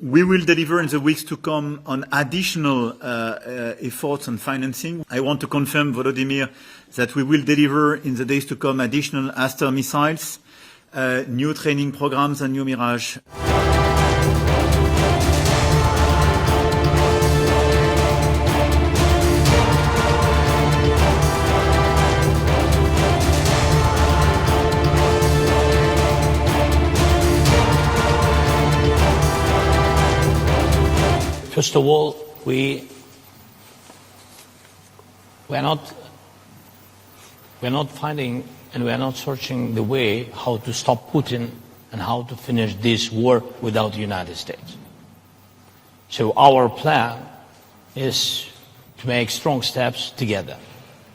We will deliver in the weeks to come on additional efforts and financing. I want to confirm, Volodymyr, that we will deliver in the days to come additional Aster missiles, new training programs and new Mirage. First of all, we're not finding and we're not searching the way how to stop Putin and how to finish this war without the United States. So our plan is to make strong steps together.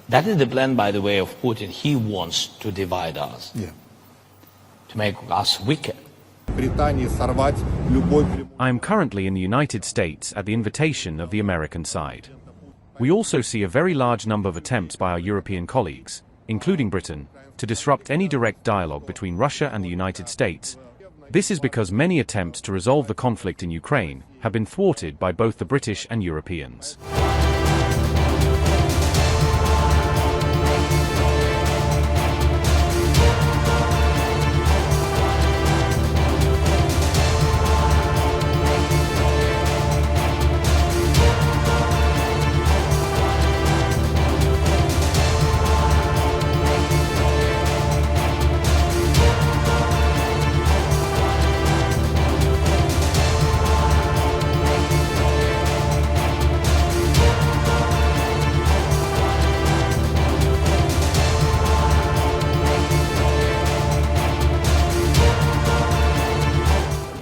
That is the plan, by the way, of Putin. He wants to divide us, to make us weaker. I am currently in the United States at the invitation of the American side. We also see a very large number of attempts by our European colleagues, including Britain, to disrupt any direct dialogue between Russia and the United States. This is because many attempts to resolve the conflict in Ukraine have been thwarted by both the British and Europeans.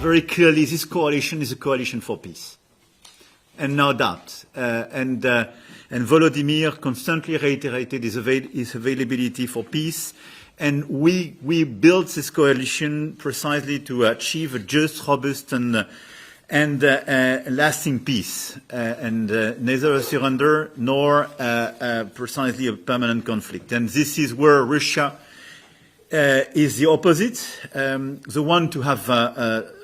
Very clearly, this coalition is a coalition for peace, and no doubt. And Volodymyr constantly reiterated his availability for peace, and we built this coalition precisely to achieve a just, robust, and lasting peace, and neither a surrender nor precisely a permanent conflict. And this is where Russia is the opposite, the one to have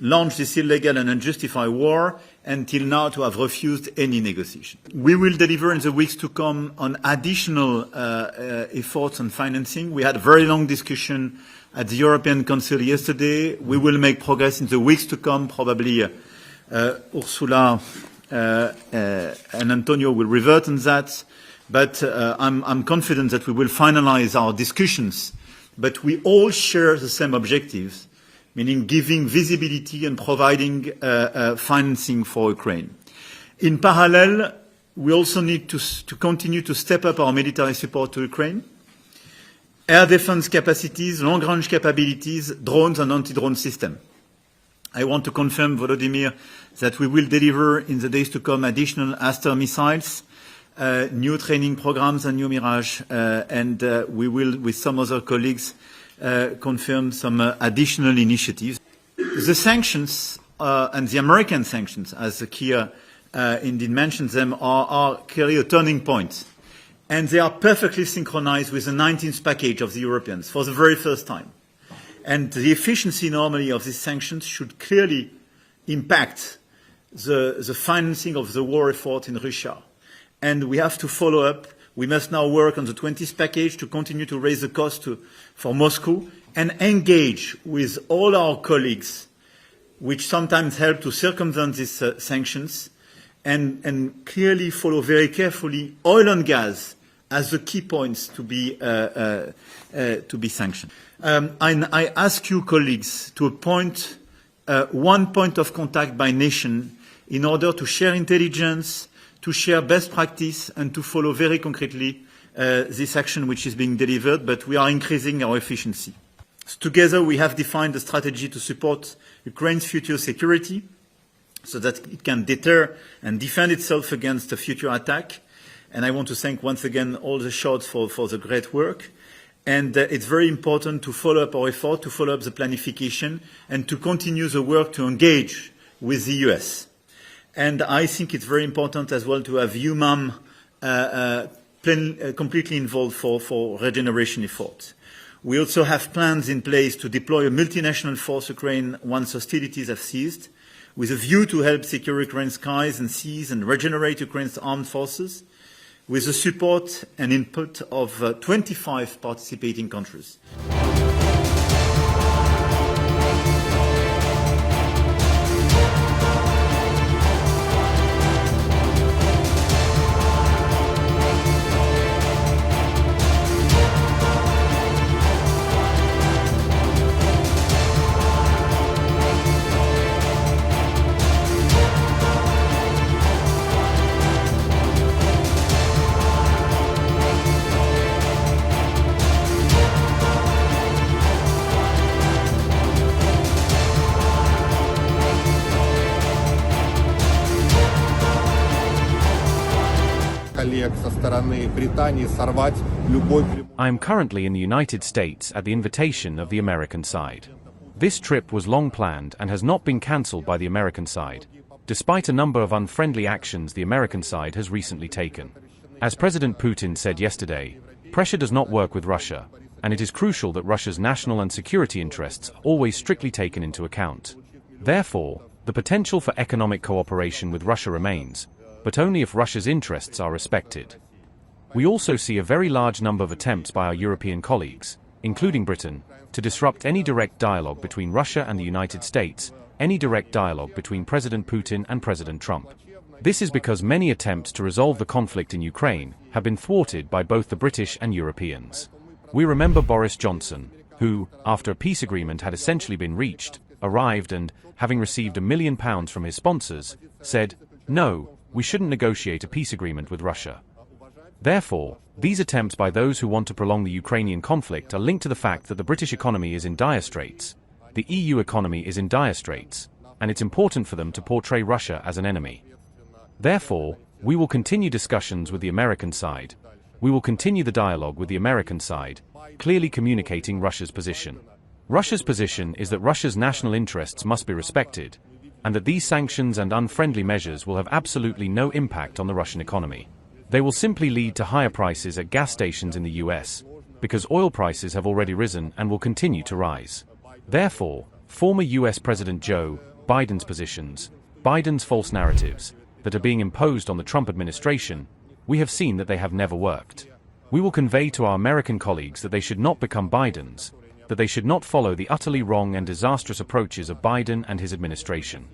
launched this illegal and unjustified war, until now to have refused any negotiation. We will deliver in the weeks to come on additional efforts and financing. We had a very long discussion at the European Council yesterday. We will make progress in the weeks to come. Probably Ursula and Antonio will revert on that, but I'm confident that we will finalize our discussions. But we all share the same objectives, meaning giving visibility and providing financing for Ukraine. In parallel, we also need to continue to step up our military support to Ukraine. Air defense capacities, long-range capabilities, drones and anti-drone system. I want to confirm, Volodymyr, that we will deliver in the days to come additional Aster missiles, new training programs and new Mirage, and we will, with some other colleagues, confirm some additional initiatives. The sanctions and the American sanctions, as Keir indeed mentioned them, are clearly a turning point. And they are perfectly synchronized with the 19th package of the Europeans for the very first time. And the efficiency normally of these sanctions should clearly impact the financing of the war effort in Russia. And we have to follow up. We must now work on the 20th package to continue to raise the cost for Moscow and engage with all our colleagues, which sometimes help to circumvent these sanctions, and clearly follow very carefully oil and gas as the key points to be sanctioned. I ask you, colleagues, to appoint one point of contact by nation in order to share intelligence, to share best practice, and to follow very concretely this action which is being delivered, but we are increasing our efficiency. So together we have defined a strategy to support Ukraine's future security so that it can deter and defend itself against a future attack. And I want to thank once again all the Shots for the great work. And it's very important to follow up our effort, to follow up the planification, and to continue the work to engage with the US. And I think it's very important as well to have UMAM completely involved for regeneration efforts. We also have plans in place to deploy a multinational force Ukraine once hostilities have ceased. with a view to help secure Ukraine's skies and seas and regenerate Ukraine's armed forces, with the support and input of 25 participating countries. I am currently in the United States at the invitation of the American side. This trip was long planned and has not been cancelled by the American side, despite a number of unfriendly actions the American side has recently taken. As President Putin said yesterday, pressure does not work with Russia, and it is crucial that Russia's national and security interests are always strictly taken into account. Therefore, the potential for economic cooperation with Russia remains, but only if Russia's interests are respected. We also see a very large number of attempts by our European colleagues, including Britain, to disrupt any direct dialogue between Russia and the United States, any direct dialogue between President Putin and President Trump. This is because many attempts to resolve the conflict in Ukraine have been thwarted by both the British and Europeans. We remember Boris Johnson, who, after a peace agreement had essentially been reached, arrived and, having received £1 million from his sponsors, said, "No, we shouldn't negotiate a peace agreement with Russia." Therefore, these attempts by those who want to prolong the Ukrainian conflict are linked to the fact that the British economy is in dire straits, the EU economy is in dire straits, and it's important for them to portray Russia as an enemy. Therefore, we will continue discussions with the American side. We will continue the dialogue with the American side, clearly communicating Russia's position. Russia's position is that Russia's national interests must be respected, and that these sanctions and unfriendly measures will have absolutely no impact on the Russian economy. They will simply lead to higher prices at gas stations in the US, because oil prices have already risen and will continue to rise. Therefore, former US President Joe Biden's positions, Biden's false narratives, that are being imposed on the Trump administration, we have seen that they have never worked. We will convey to our American colleagues that they should not become Bidens, that they should not follow the utterly wrong and disastrous approaches of Biden and his administration.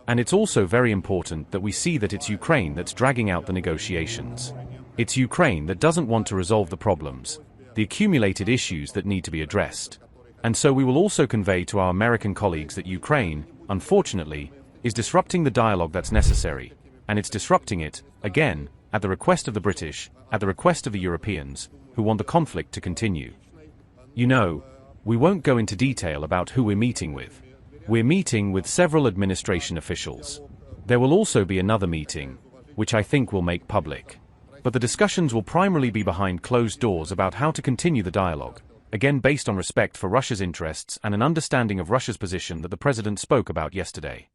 And it's also very important that we see that it's Ukraine that's dragging out the negotiations. It's Ukraine that doesn't want to resolve the problems, the accumulated issues that need to be addressed. And so we will also convey to our American colleagues that Ukraine, unfortunately, is disrupting the dialogue that's necessary, and it's disrupting it, again, at the request of the British, at the request of the Europeans, who want the conflict to continue. You know, we won't go into detail about who we're meeting with. We're meeting with several administration officials. There will also be another meeting, which I think we'll make public. But the discussions will primarily be behind closed doors about how to continue the dialogue, again based on respect for Russia's interests and an understanding of Russia's position that the President spoke about yesterday.